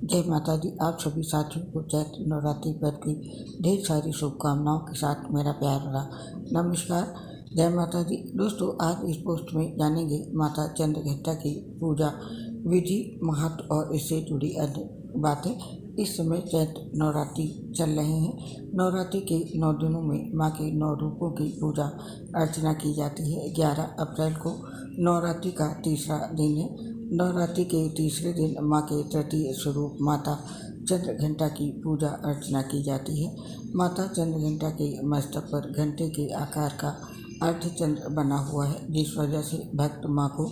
जय माता दी। आप सभी साथियों को चैत्र नवरात्रि पर्व की ढेर सारी शुभकामनाओं के साथ मेरा प्यार भरा नमस्कार। जय माता दी। दोस्तों, आज इस पोस्ट में जानेंगे माता चंद्रघंटा की पूजा विधि, महत्व और इससे जुड़ी अन्य बातें। इस समय चैत्र नवरात्रि चल रहे हैं। नवरात्रि के 9 दिनों में माँ के 9 रूपों की पूजा अर्चना की जाती है। 11 अप्रैल को नवरात्रि का तीसरा दिन है। नवरात्रि के तीसरे दिन माँ के तृतीय स्वरूप माता चंद्रघंटा की पूजा अर्चना की जाती है। माता चंद्रघंटा के मस्तक पर घंटे के आकार का अर्धचंद्र बना हुआ है, जिस वजह से भक्त माँ को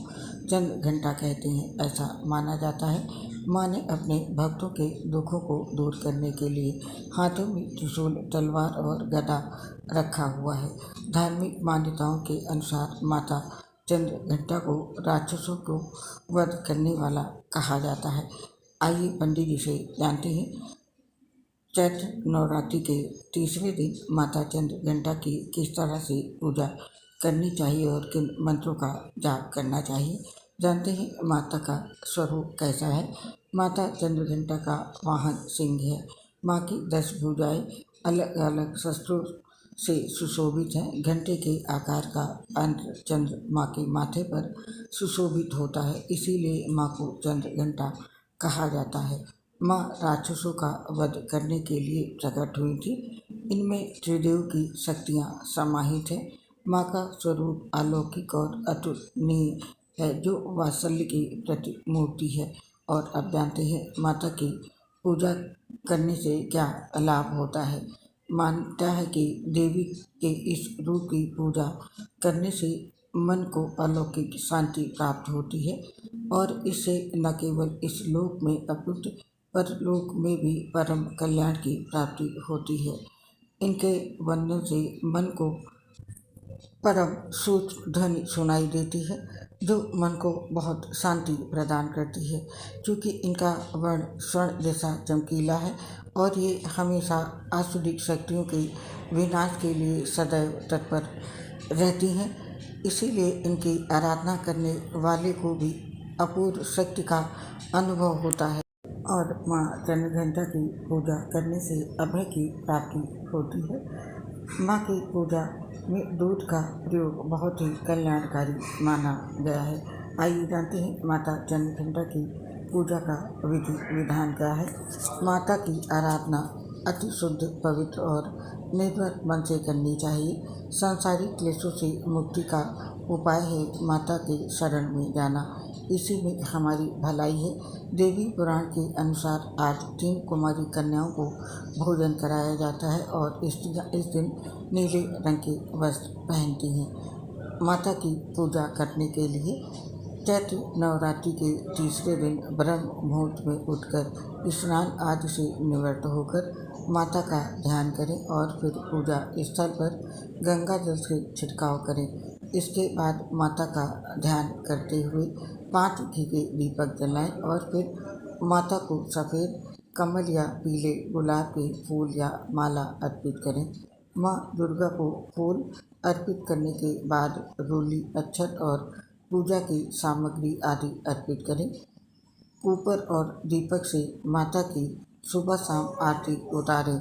चंद्रघंटा कहते हैं, ऐसा माना जाता है। माँ ने अपने भक्तों के दुखों को दूर करने के लिए हाथों में त्रिशूल, तलवार और गदा रखा हुआ है। धार्मिक मान्यताओं के अनुसार माता चंद्रघंटा को राक्षसों को वध करने वाला कहा जाता है। आइए पंडित जी से जानते हैं चैत्र नवरात्रि के तीसरे दिन माता चंद्रघंटा की किस तरह से पूजा करनी चाहिए और किन मंत्रों का जाप करना चाहिए। जानते हैं माता का स्वरूप कैसा है। माता चंद्रघंटा का वाहन सिंह है। माँ की 10 भुजाएं अलग अलग शस्त्रों से सुशोभित हैं। घंटे के आकार का अर्धचंद्र माँ के माथे पर सुशोभित होता है, इसीलिए माँ को चंद्रघंटा कहा जाता है। माँ राक्षसों का वध करने के लिए प्रकट हुई थी। इनमें त्रिदेव की शक्तियाँ समाहित हैं। माँ का स्वरूप अलौकिक और अतुलनीय है, जो वात्सल्य की प्रतिमूर्ति है। और अब जानते हैं माता की पूजा करने से क्या लाभ होता है। मानता है कि देवी के इस रूप की पूजा करने से मन को अलौकिक शांति प्राप्त होती है और इससे न केवल इस लोक में अपितु परलोक में भी परम कल्याण की प्राप्ति होती है। इनके वंदन से मन को परम सूक्ष्म ध्वनि सुनाई देती है, जो मन को बहुत शांति प्रदान करती है। क्योंकि इनका वर्ण स्वर्ण जैसा चमकीला है और ये हमेशा आसुरिक शक्तियों के विनाश के लिए सदैव तत्पर रहती हैं। इसीलिए इनकी आराधना करने वाले को भी अपूर्व शक्ति का अनुभव होता है और माँ चंद्रघंटा की पूजा करने से अभय की प्राप्ति होती है। माँ की पूजा में दूध का प्रयोग बहुत ही कल्याणकारी माना गया है। आइए जानते हैं माता चंद्रघंटा की पूजा का विधि विधान क्या है। माता की आराधना अति शुद्ध, पवित्र और निर्मल मन से करनी चाहिए। सांसारिक क्लेशों से मुक्ति का उपाय है माता के शरण में जाना, इसी में हमारी भलाई है। देवी पुराण के अनुसार आज 3 कुमारी कन्याओं को भोजन कराया जाता है और स्त्रियाँ इस दिन नीले रंग के वस्त्र पहनती हैं। माता की पूजा करने के लिए चैत्र नवरात्रि के तीसरे दिन ब्रह्म मुहूर्त में उठकर स्नान आदि से निवृत्त होकर माता का ध्यान करें और फिर पूजा स्थल पर गंगा जल से छिड़काव करें। इसके बाद माता का ध्यान करते हुए 5 घी के दीपक जलाएं और फिर माता को सफ़ेद कमल या पीले गुलाब के फूल या माला अर्पित करें। माँ दुर्गा को फूल अर्पित करने के बाद रोली, अक्षत और पूजा की सामग्री आदि अर्पित करें। ऊपर और दीपक से माता की सुबह शाम आरती उतारें।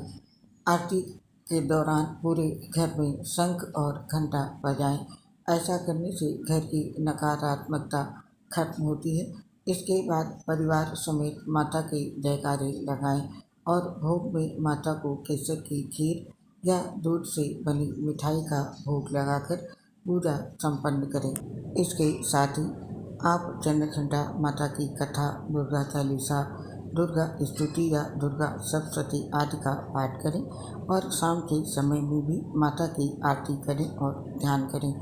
आरती के दौरान पूरे घर में शंख और घंटा बजाएं। ऐसा करने से घर की नकारात्मकता खत्म होती है। इसके बाद परिवार समेत माता के जयकारे लगाएं और भोग में माता को केसर की खीर या दूध से बनी मिठाई का भोग लगाकर पूजा संपन्न करें। इसके साथ ही आप चंद्रघंटा माता की कथा, दुर्गा चालीसा, दुर्गा स्तुति या दुर्गा सप्तशती आदि का पाठ करें और शाम के समय में भी माता की आरती करें और ध्यान करें।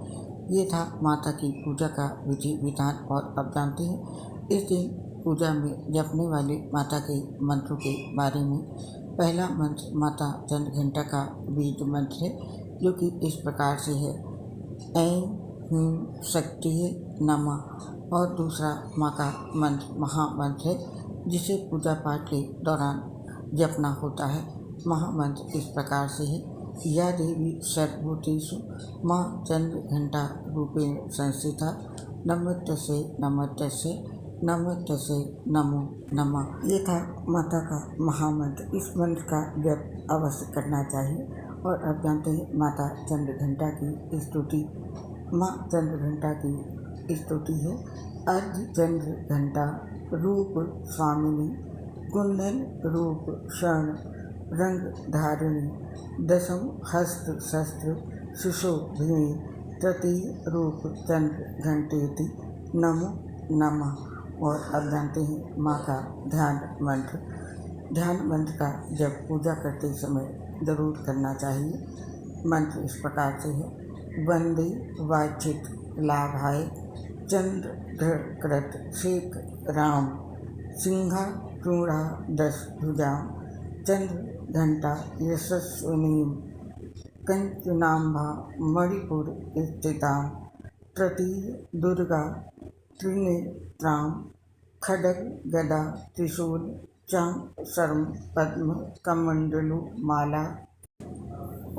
ये था माता की पूजा का विधि विधान। और अब जानते हैं इस दिन पूजा में जपने वाले माता के मंत्रों के बारे में। पहला मंत्र माता चंद्रघंटा का बीज मंत्र है, जो कि इस प्रकार से है: ऐं ह्रीं शक्तिये नमः। और दूसरा माँ का मंत्र महामंत्र है, जिसे पूजा पाठ के दौरान जपना होता है। महामंत्र इस प्रकार से है: या देवी सर्वभूतेषु माँ चंद्रघंटा रूपेण संस्थिता नमस्तस्यै नमस्तस्यै नमस्तसे नमो नमः। ये था माता का महामंत्र। इस मंत्र का जप अवश्य करना चाहिए। और अब जानते हैं माता चंद्रघंटा की स्तुति। माँ चंद्रघंटा की स्तुति है। अर्ध चंद्र घंटा रूप स्वामिनी, कुंदन रूप शरण रंग धारिणी, दशम हस्त शस्त्र सुशोभिनी, तृतीय रूप चंद्र घंटेति नमो नमः। और अब जानते हैं माँ का ध्यान मंत्र। ध्यान मंत्र का जब पूजा करते समय ज़रूर करना चाहिए। मंत्र इस प्रकार से है। वंदे वाचित लाभाय चंद्रकृत शेख राम, सिंहा चूड़ा दश भुजा, चंद्र घंटा यशस्विनी, कंचनाम्भा मणिपुर स्थिता, तृतीय दुर्गा त्रिनेत्रां, खड्ग गदा त्रिशूल चांग शर्म पद्म कमंडलु माला,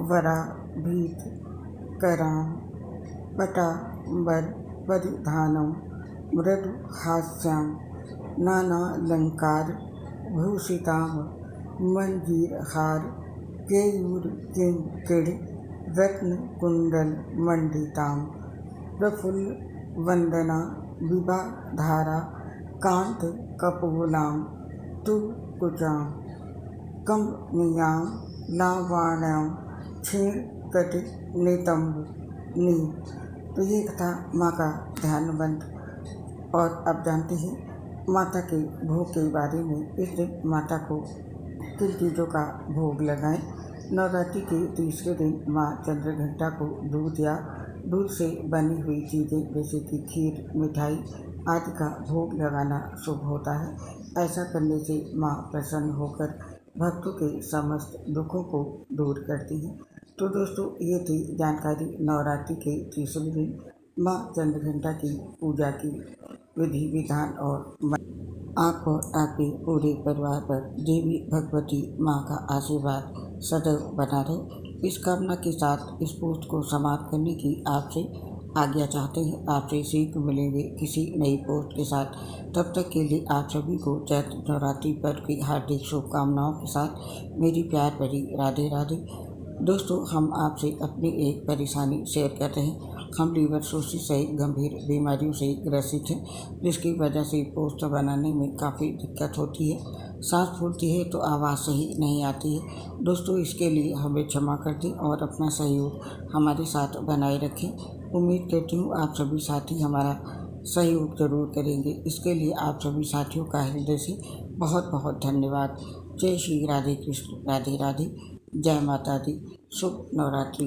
वराभीत करां पटांबर परिधानं, मृदु हास्यां नानालंकार भूषितां, मंजीरहार केयूर किंकिण रत्न कुंडल मंडितां, प्रफुल्ल वंदना विभाधारा कांत कपोलां, तुकुचां कमनीयां लावाण्यां, क्षीण कटि नितंब नी। तो ये था माँ का ध्यान मंत्र। और अब जानते हैं माता के भोग के बारे में। इस दिन माता को किन चीज़ों का भोग लगाएं। नवरात्रि के तीसरे दिन माँ चंद्रघंटा को दूध या दूध से बनी हुई चीज़ें जैसे कि खीर, मिठाई आदि का भोग लगाना शुभ होता है। ऐसा करने से माँ प्रसन्न होकर भक्तों के समस्त दुखों को दूर करती है। तो दोस्तों, ये थी जानकारी नवरात्रि के तीसरे दिन माँ चंद्रघंटा की पूजा की विधि विधान। और आप और आपके पूरे परिवार पर देवी भगवती माँ का आशीर्वाद सदैव बना रहे। इस कामना के साथ इस पोस्ट को समाप्त करने की आपसे आज्ञा चाहते हैं। आपसे शीघ्र मिलेंगे किसी नई पोस्ट के साथ। तब तक के लिए आप सभी को चैत्र नवरात्रि पर्व की हार्दिक शुभकामनाओं के साथ मेरी प्यार भरी राधे राधे। दोस्तों, हम आपसे अपनी एक परेशानी शेयर कर रहे हैं। हम लीवर सोसिस सहित गंभीर बीमारियों से ग्रसित हैं, जिसकी वजह से पोस्टर बनाने में काफ़ी दिक्कत होती है। सांस फूलती है तो आवाज़ सही नहीं आती है। दोस्तों, इसके लिए हमें क्षमा कर दें और अपना सहयोग हमारे साथ बनाए रखें। उम्मीद करती हूँ आप सभी साथी हमारा सहयोग जरूर करेंगे। इसके लिए आप सभी साथियों का हृदय से बहुत बहुत धन्यवाद। जय श्री राधे कृष्ण, राधे राधे, जय माता दी, शुभ नवरात्रि।